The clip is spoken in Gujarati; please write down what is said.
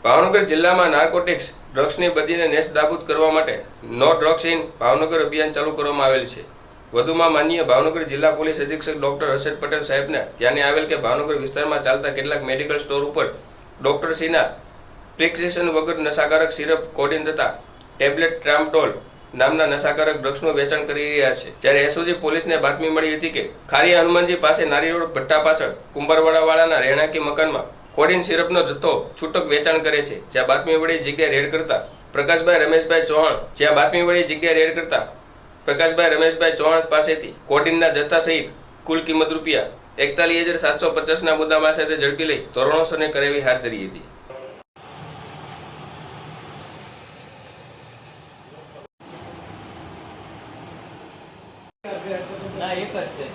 ભાવનગર જિલ્લામાં નાર્કોટિક્સ ડ્રગ્સની બદીને નેસ્તનાબૂદ કરવા માટે નો ડ્રગ્સ ઇન ભાવનગર અભિયાન ચાલુ કરવામાં આવેલ છે। વધુમાં માનનીય ભાવનગર જિલ્લા પોલીસ અધિક્ષક ડોક્ટર હર્ષદ પટેલ સાહેબને ધ્યાને આવેલ કે ભાવનગર વિસ્તારમાં ચાલતા કેટલાક મેડિકલ સ્ટોર ઉપર ડોક્ટર સીના પ્રિસ્ક્રિપ્શન વગર નશાકારક સિરપ કોડીન તથા ટેબ્લેટ ટ્રામડોલ નામના નશાકારક ડ્રગ્સનું વેચાણ કરી રહ્યા છે। જ્યારે એસઓજી પોલીસને બાતમી મળી હતી કે ખારીયા હનુમાનજી પાસે નારી રોડ ભટ્ટા પાછળ કુંભારવાડાવાળાના રહેણાંકી મકાનમાં કોડીન સિરપનો જથ્થો છૂટક વેચાણ કરે છે। જ્યાં બાતમી મળી જગ્યાએ રેડ કરતા પ્રકાશભાઈ રમેશભાઈ ચૌહાણ પાસેથી કોડીનના જથ્થા સહિત કુલ કિંમત રૂપિયા 41,750ના મુદ્દામાલ સાથે ઝડપી લઈ ધોરણોસરની કાર્યવાહી હાથ ધરી હતી। ના એક જ છે।